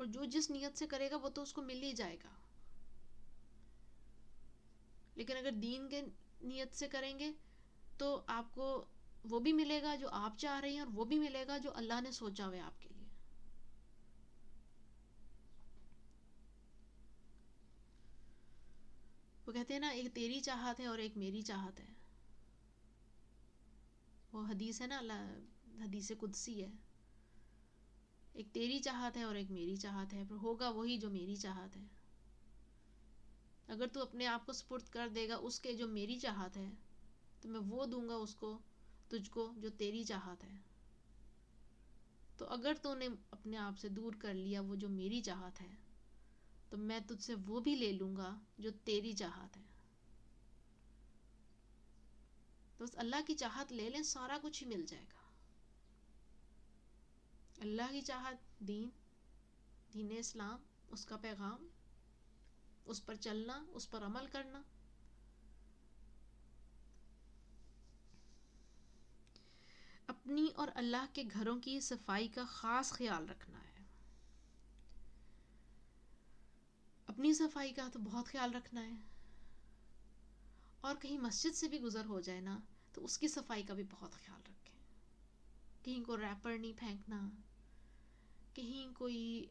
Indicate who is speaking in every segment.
Speaker 1: اور جو جس نیت سے کرے گا وہ تو اس کو مل ہی جائے گا. لیکن اگر دین کے نیت سے کریں گے تو آپ کو وہ بھی ملے گا جو آپ چاہ رہے ہیں، اور وہ بھی ملے گا جو اللہ نے سوچا ہوا ہے آپ کے لیے. وہ کہتے ہیں نا، ایک تیری چاہت ہے اور ایک میری چاہت ہے. وہ حدیث ہے نا، حدیث قدسی ہے. ایک تیری چاہت ہے اور ایک میری چاہت ہے، پر ہوگا وہی جو میری چاہت ہے. اگر تو اپنے آپ کو سپرد کر دے گا اس کے جو میری چاہت ہے، تو میں وہ دوں گا اس کو، تجھ کو، جو تیری چاہت ہے. تو اگر تو نے اپنے آپ سے دور کر لیا وہ جو میری چاہت ہے، تو میں تجھ سے وہ بھی لے لوں گا جو تیری چاہت ہے. تو بس اللہ کی چاہت لے لیں، سارا کچھ ہی مل جائے گا. اللہ کی چاہت، دین اسلام، اس کا پیغام، اس پر چلنا، اس پر عمل کرنا. اپنی اور اللہ کے گھروں کی صفائی کا خاص خیال رکھنا ہے. اپنی صفائی کا تو بہت خیال رکھنا ہے، اور کہیں مسجد سے بھی گزر ہو جائے نا تو اس کی صفائی کا بھی بہت خیال رکھیں. کہیں کو ریپر نہیں پھینکنا، کہیں کوئی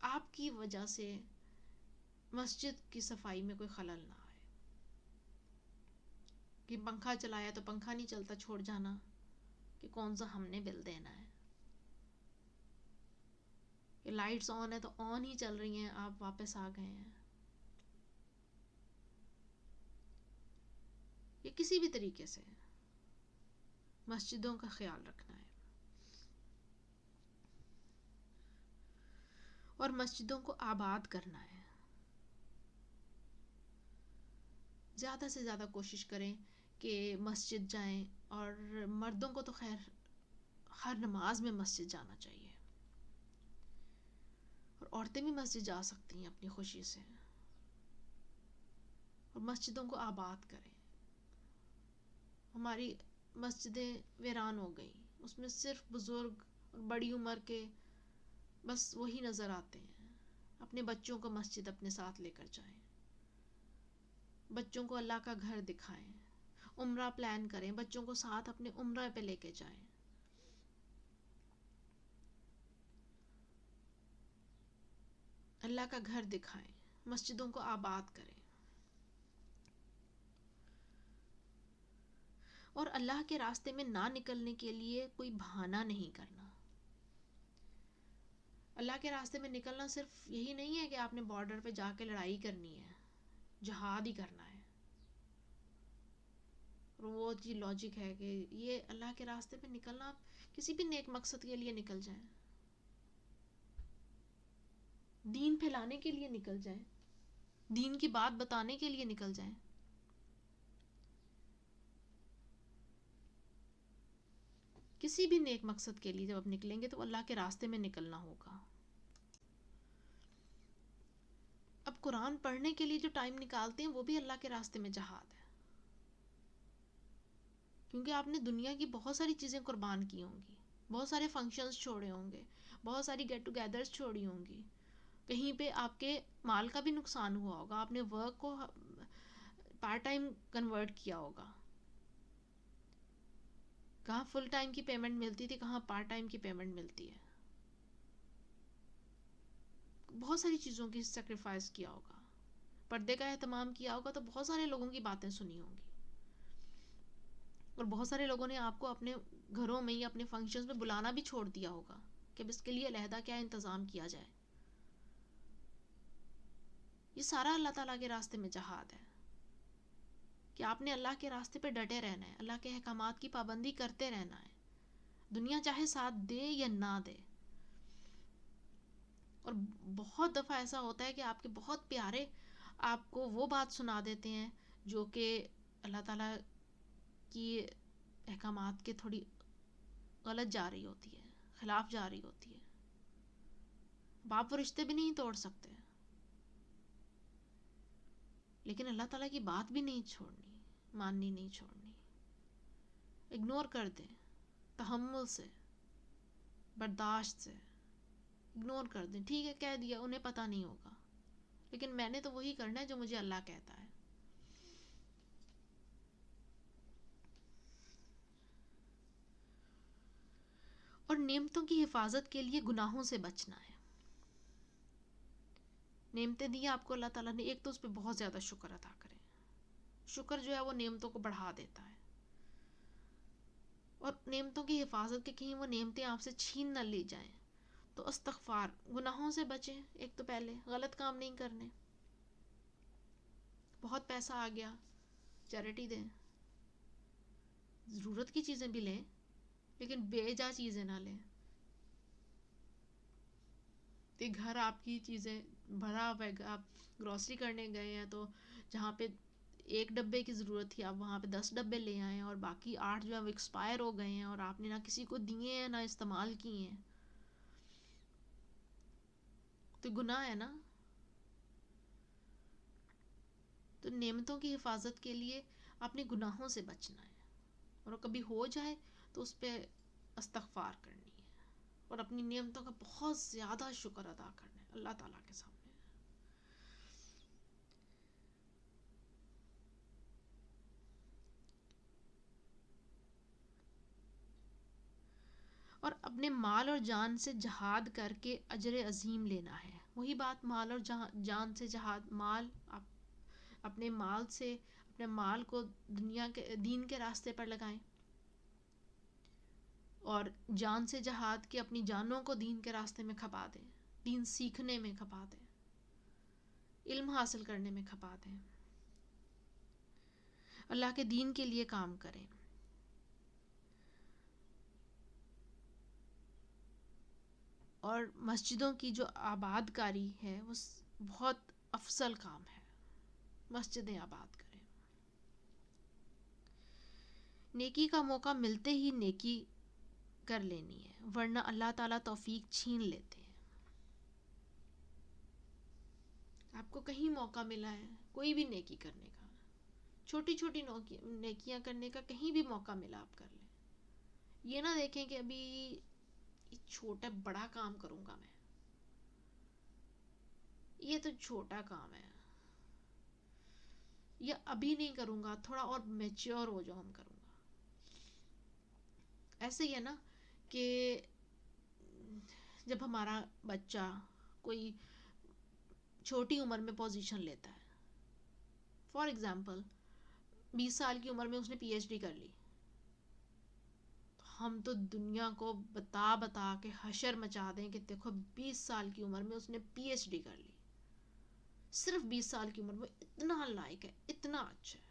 Speaker 1: آپ کی وجہ سے مسجد کی صفائی میں کوئی خلل نہ آئے. کہ پنکھا چلایا تو پنکھا نہیں چلتا چھوڑ جانا کہ کون سا ہم نے بل دینا ہے. کہ لائٹس آن ہے تو آن ہی چل رہی ہیں، آپ واپس آ گئے ہیں. یہ کسی بھی طریقے سے مسجدوں کا خیال رکھنا ہے. اور مسجدوں کو آباد کرنا ہے. زیادہ سے زیادہ کوشش کریں کہ مسجد جائیں. اور مردوں کو تو خیر ہر نماز میں مسجد جانا چاہیے، اور عورتیں بھی مسجد جا سکتی ہیں اپنی خوشی سے. اور مسجدوں کو آباد کریں. ہماری مسجدیں ویران ہو گئی، اس میں صرف بزرگ اور بڑی عمر کے بس وہی نظر آتے ہیں. اپنے بچوں کو مسجد اپنے ساتھ لے کر جائیں، بچوں کو اللہ کا گھر دکھائیں. عمرہ پلان کریں، بچوں کو ساتھ اپنے عمرہ پہ لے کے جائیں. اللہ کا گھر دکھائیں، مسجدوں کو آباد کریں. اور اللہ کے راستے میں نہ نکلنے کے لیے کوئی بہانہ نہیں کرنا. اللہ کے راستے میں نکلنا صرف یہی نہیں ہے کہ آپ نے بارڈر پہ جا کے لڑائی کرنی ہے، جہاد ہی کرنا ہے. اور وہ جی لاجک ہے کہ یہ اللہ کے راستے پہ نکلنا، آپ کسی بھی نیک مقصد کے لیے نکل جائیں، دین پھیلانے کے لیے نکل جائیں، دین کی بات بتانے کے لیے نکل جائیں. کسی بھی نیک مقصد کے لیے جب آپ نکلیں گے تو اللہ کے راستے میں نکلنا ہوگا. اب قرآن پڑھنے کے لیے جو ٹائم نکالتے ہیں وہ بھی اللہ کے راستے میں جہاد ہے. کیونکہ آپ نے دنیا کی بہت ساری چیزیں قربان کی ہوں گی، بہت سارے فنکشنز چھوڑے ہوں گے، بہت ساری گیٹ ٹوگیدرز چھوڑی ہوں گی. کہیں پہ آپ کے مال کا بھی نقصان ہوا ہوگا، آپ نے ورک کو پارٹ ٹائم کنورٹ کیا ہوگا. کہاں فل ٹائم کی پیمنٹ ملتی تھی، کہاں پارٹ ٹائم کی پیمنٹ ملتی ہے. بہت ساری چیزوں کی سیکریفائس کیا ہوگا، پردے کا اہتمام کیا ہوگا، تو بہت سارے لوگوں کی باتیں سنی ہوں گی. اور بہت سارے لوگوں نے آپ کو اپنے گھروں میں یا اپنے فنکشنز میں بلانا بھی چھوڑ دیا ہوگا کہ اب اس کے لیے علیحدہ کیا انتظام کیا جائے. یہ سارا اللہ تعالیٰ کے راستے میں جہاد ہے کہ آپ نے اللہ کے راستے پہ ڈٹے رہنا ہے، اللہ کے احکامات کی پابندی کرتے رہنا ہے، دنیا چاہے ساتھ دے یا نہ دے. اور بہت دفعہ ایسا ہوتا ہے کہ آپ کے بہت پیارے آپ کو وہ بات سنا دیتے ہیں جو کہ اللہ تعالیٰ کی احکامات کے تھوڑی غلط جا رہی ہوتی ہے، خلاف جا رہی ہوتی ہے. باپ و رشتے بھی نہیں توڑ سکتے، لیکن اللہ تعالیٰ کی بات بھی نہیں چھوڑنی، ماننی نہیں چھوڑنی. اگنور کر دیں، تحمل سے، برداشت سے. اگنور کر دیں. ٹھیک ہے کہہ دیا, انہیں پتہ نہیں ہوگا, لیکن میں نے تو وہی کرنا ہے جو مجھے اللہ کہتا ہے. اور نعمتوں کی حفاظت کے لیے گناہوں سے بچنا ہے. نعمتیں دی آپ کو اللہ تعالیٰ نے, ایک تو اس پہ بہت زیادہ شکر ادا کریں. شکر جو ہے وہ نعمتوں کو بڑھا دیتا ہے. اور نعمتوں کی حفاظت کے, کہیں وہ نعمتیں آپ سے چھین نہ لی جائیں, تو استغفار, گناہوں سے بچیں. ایک تو پہلے غلط کام نہیں کرنے. بہت پیسہ آ گیا, چیریٹی دیں. ضرورت کی چیزیں بھی لیں, لیکن بے جا چیزیں نہ لیں. کہ گھر آپ کی چیزیں بھرا ہوا ہے, آپ گروسری کرنے گئے ہیں تو جہاں پہ 1 ڈبے کی ضرورت تھی آپ وہاں پہ 10 ڈبے لے آئے ہیں, اور باقی 8 جو ہے وہ ایکسپائر ہو گئے ہیں, اور آپ نے نہ کسی کو دیے ہیں نہ استعمال کیے ہیں, تو گناہ ہے نا. تو نعمتوں کی حفاظت کے لیے اپنے گناہوں سے بچنا ہے, اور کبھی ہو جائے تو اس پہ استغفار کرنی ہے, اور اپنی نعمتوں کا بہت زیادہ شکر ادا کرنا ہے اللہ تعالیٰ کے سامنے. اور اپنے مال اور جان سے جہاد کر کے اجر عظیم لینا ہے. وہی بات, مال اور جان سے جہاد. مال آپ اپنے مال سے, اپنے مال کو دنیا کے دین کے راستے پر لگائیں, اور جان سے جہاد کے اپنی جانوں کو دین کے راستے میں کھپا دیں. دین سیکھنے میں کھپا دیں, علم حاصل کرنے میں کھپا دیں, اللہ کے دین کے لیے کام کریں. اور مسجدوں کی جو آباد کاری ہے وہ بہت افضل کام ہے. مسجدیں آباد کریں. نیکی کا موقع ملتے ہی نیکی کر لینی ہے, ورنہ اللہ تعالیٰ توفیق چھین لیتے ہیں. آپ کو کہیں موقع ملا ہے کوئی بھی نیکی کرنے کا, چھوٹی چھوٹی نیکیاں کرنے کا, کہیں بھی موقع ملا آپ کر لیں. یہ نہ دیکھیں کہ ابھی چھوٹا بڑا کام کروں گا میں, یہ تو چھوٹا کام ہے, یا ابھی نہیں کروں گا, تھوڑا اور میچور ہو جاؤں کروں گا. ایسے ہی ہے نا کہ جب ہمارا بچہ کوئی چھوٹی عمر میں پوزیشن لیتا ہے, فار ایگزامپل 20 سال کی عمر میں اس نے PhD کر لی, ہم تو دنیا کو بتا بتا کے حشر مچا دیں کہ دیکھو 20 سال کی عمر میں اس نے PhD کر لی. صرف 20 سال کی عمر میں اتنا لائق ہے, اتنا اچھا ہے.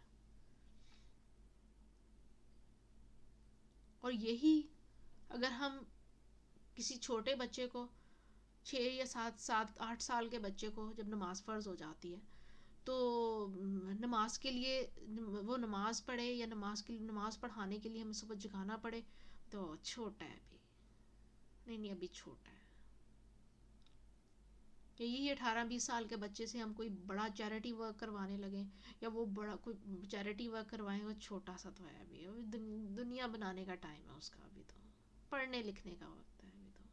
Speaker 1: اور یہی اگر ہم کسی چھوٹے بچے کو 6 یا 7 8 سال کے بچے کو جب نماز فرض ہو جاتی ہے تو نماز کے لیے وہ نماز پڑھے, یا نماز پڑھانے کے لیے ہمیں صبح جگانا پڑے, تو چھوٹا ہے ابھی, نہیں ابھی چھوٹا ہے. کہ یہی 18-20 سال کے بچے سے ہم کوئی بڑا چیریٹی ورک کروانے لگیں, یا وہ بڑا کوئی چیریٹی ورک کروائیں, وہ چھوٹا سا تو ہے ابھی دنیا بنانے کا ٹائم ہے اس کا, ابھی تو پڑھنے لکھنے کا وقت ہے, ابھی تو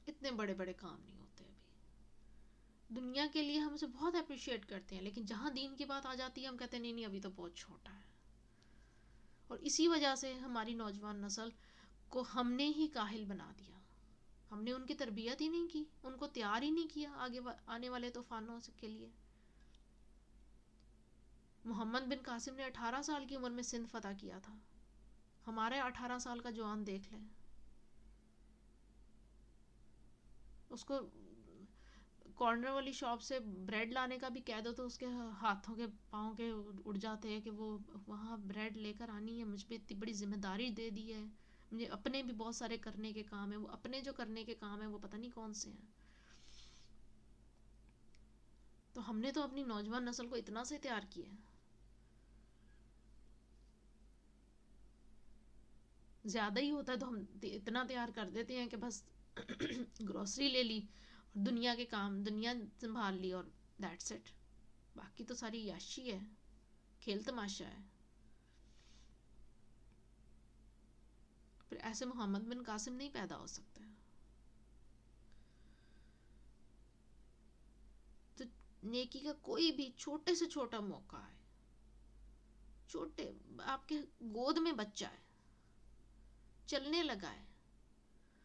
Speaker 1: اتنے بڑے بڑے کام نہیں ہوتے ابھی. دنیا کے لیے ہم اسے بہت اپریشیٹ کرتے ہیں, لیکن جہاں دین کی بات آ جاتی ہے ہم کہتے ہیں نہیں ابھی تو بہت چھوٹا ہے. اور اسی وجہ سے ہماری نوجوان نسل کو ہم نے ہی کاہل بنا دیا. ہم نے ان کی تربیت ہی نہیں کی, ان کو تیار ہی نہیں کیا آگے آنے والے طوفانوں کے لیے. محمد بن قاسم نے 18 سال کی عمر میں سندھ فتح کیا تھا, ہمارے 18 سال کا جوان دیکھ لیں, اس کو کارنر والی شاپ سے بریڈ لانے کا بھی کہہ دو تو اس کے ہاتھوں کے پاؤں کے اڑ جاتے ہیں کہ وہ وہاں بریڈ لے کر آنی ہے, مجھ پہ اتنی بڑی ذمہ داری دے دی ہے, مجھے اپنے بھی بہت سارے کرنے کے کام ہیں, وہ اپنے جو کرنے کے کام ہیں وہ پتہ نہیں کون سے ہیں. تو ہم نے تو اپنی نوجوان نسل کو اتنا سے تیار کیا ہے, زیادہ ہی ہوتا ہے تو ہم اتنا تیار کر دیتے ہیں کہ بس گروسری لے لی اور دنیا کے کام, دنیا سنبھال لی, اور دیٹس اٹ. باقی تو ساری یاشی ہے, کھیل تماشا ہے. پھر ایسے محمد بن قاسم نہیں پیدا ہو سکتے. نیکی کا کوئی بھی چھوٹے سے چھوٹا موقع ہے، چھوٹے آپ کے گود میں بچہ ہے، چلنے لگا ہے،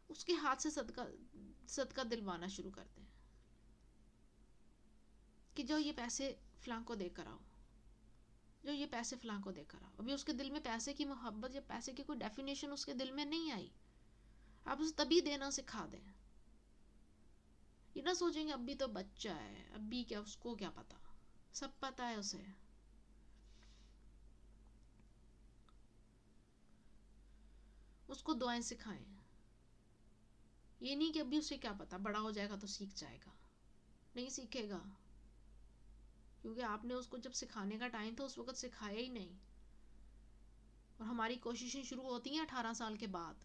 Speaker 1: اس کے ہاتھ سے صدقہ دلوانا شروع کر دیں کہ جو یہ پیسے فلاں کو دے کر آؤ، جو یہ پیسے فلاں کو دے کر آؤ. ابھی اس کے دل میں پیسے کی محبت یا پیسے کی کوئی ڈیفینیشن اس کے دل میں نہیں آئی، آپ اسے تبھی دینا سکھا دیں. یہ نہ سوچیں گے اب بھی تو بچہ ہے، اب بھی کیا، اس کو کیا پتا، سب پتا ہے اسے. اس کو دعائیں سکھائیں. یہ نہیں کہ ابھی اسے کیا پتا، بڑا ہو جائے گا تو سیکھ جائے گا. نہیں سیکھے گا، کیونکہ آپ نے اس کو جب سکھانے کا ٹائم تھا اس وقت سکھایا ہی نہیں. اور ہماری کوششیں شروع ہوتی ہیں 18 سال کے بعد.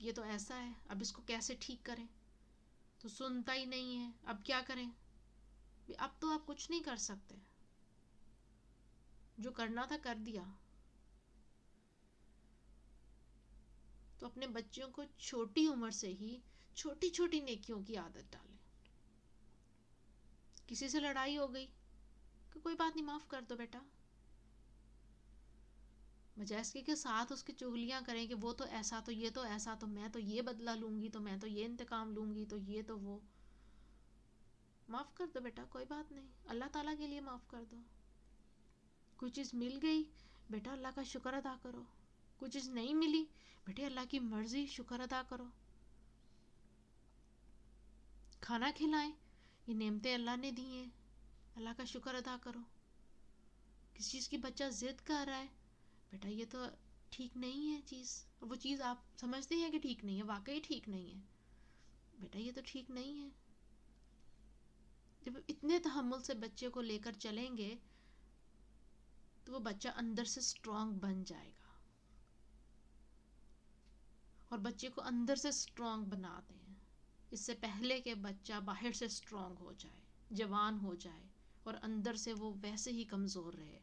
Speaker 1: یہ تو ایسا ہے، اب اس کو کیسے ٹھیک کریں، تو سنتا ہی نہیں ہے، اب کیا کریں. اب تو آپ کچھ نہیں کر سکتے، جو کرنا تھا کر دیا. تو اپنے بچوں کو چھوٹی عمر سے ہی چھوٹی چھوٹی نیکیوں کی عادت ڈالیں. کسی سے لڑائی ہو گئی کہ کوئی بات نہیں، معاف کر دو بیٹا، بجائے اس کے ساتھ اس کی چغلیاں کریں کہ وہ تو ایسا، تو یہ تو ایسا، تو میں تو یہ بدلہ لوں گی، تو میں تو یہ انتقام لوں گی، تو یہ تو وہ. معاف کر دو بیٹا، کوئی بات نہیں، اللہ تعالیٰ کے لیے معاف کر دو. کوئی چیز مل گئی بیٹا اللہ کا شکر ادا کرو، کوئی چیز نہیں ملی بیٹے اللہ کی مرضی، شکر ادا کرو. کھانا کھلائیں، یہ نعمتیں اللہ نے دی ہیں، اللہ کا شکر ادا کرو. کسی چیز کی بچہ ضد کر رہا ہے، بیٹا یہ تو ٹھیک نہیں ہے چیز، اور وہ چیز آپ سمجھتے ہیں کہ ٹھیک نہیں ہے، واقعی ٹھیک نہیں ہے، بیٹا یہ تو ٹھیک نہیں ہے. جب اتنے تحمل سے بچے کو لے کر چلیں گے تو وہ بچہ اندر سے سٹرونگ بن جائے گا. اور بچے کو اندر سے سٹرونگ بنا دیں اس سے پہلے کہ بچہ باہر سے سٹرونگ ہو جائے، جوان ہو جائے، اور اندر سے وہ ویسے ہی کمزور رہے،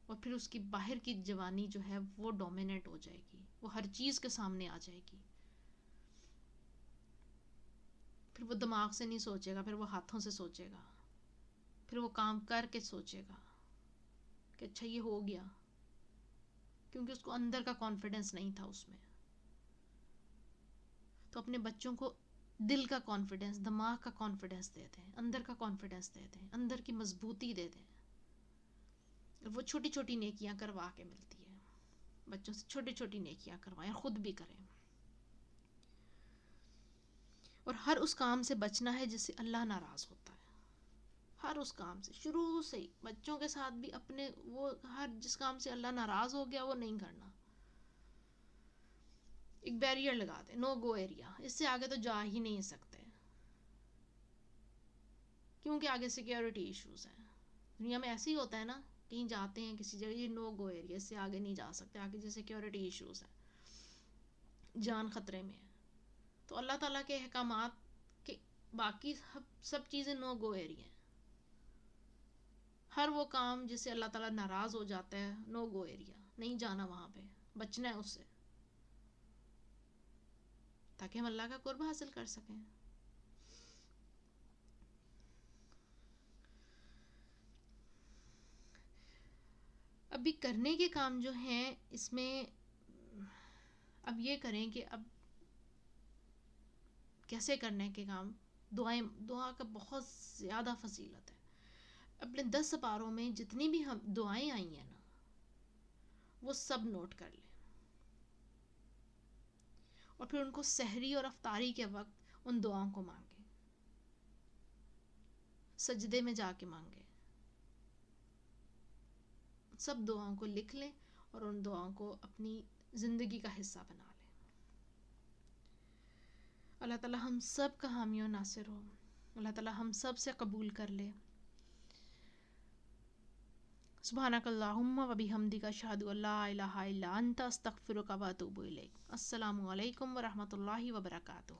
Speaker 1: اور پھر اس کی باہر کی جوانی جو ہے وہ ڈومینیٹ ہو جائے گی، وہ ہر چیز کے سامنے آ جائے گی. پھر وہ دماغ سے نہیں سوچے گا، پھر وہ ہاتھوں سے سوچے گا، پھر وہ کام کر کے سوچے گا کہ اچھا یہ ہو گیا، کیونکہ اس کو اندر کا کانفیڈنس نہیں تھا اس میں. تو اپنے بچوں کو دل کا کانفیڈنس، دماغ کا کانفیڈنس دے دیں، اندر کا کانفیڈنس دے دیں، اندر کی مضبوطی دے دیں. وہ چھوٹی چھوٹی نیکیاں کروا کے ملتی ہے. بچوں سے چھوٹی چھوٹی نیکیاں کروائیں، خود بھی کریں. اور ہر اس کام سے بچنا ہے جس سے اللہ ناراض ہوتا ہے. ہر اس کام سے، شروع سے ہی بچوں کے ساتھ بھی اپنے، وہ ہر جس کام سے اللہ ناراض ہو گیا وہ نہیں کرنا. ایک بیریئر لگا دیں، نو گو ایریا، اس سے آگے تو جا ہی نہیں سکتے، کیونکہ آگے سیکیورٹی ایشوز ہیں. دنیا میں ایسے ہی ہوتا ہے نا، کہیں جاتے ہیں کسی جگہ، یہ نو گو ایریا، اس سے آگے نہیں جا سکتے، آگے جو سیکیورٹی ایشوز ہیں، جان خطرے میں ہے. تو اللہ تعالیٰ کے احکامات کے باقی سب چیزیں نو گو ایریا ہیں. ہر وہ کام جس سے اللہ تعالیٰ ناراض ہو جاتا ہے، نو گو ایریا، نہیں جانا وہاں پہ، بچنا ہے اس سے، تاکہ ہم اللہ کا قرب حاصل کر سکیں. ابھی کرنے کے کام جو ہیں اس میں اب یہ کریں کہ اب کیسے کرنے کے کام، دعا کا بہت زیادہ فضیلت ہے. اپنے 10 سپاروں میں جتنی بھی ہم دعائیں آئی ہیں نا وہ سب نوٹ کر لیں، اور پھر ان کو سحری اور افطاری کے وقت ان دعاؤں کو مانگیں، سجدے میں جا کے مانگیں. سب دعاؤں کو لکھ لیں اور ان دعاؤں کو اپنی زندگی کا حصہ بنا لیں. اللہ تعالیٰ ہم سب کا حامی و ناصر ہو، اللہ تعالیٰ ہم سب سے قبول کر لے. سبحانک اللہم و بحمدک، اشہد ان لا الہ الا انت، استغفرک و اتوب الیک. السلام علیکم ورحمۃ اللہ وبرکاتہ.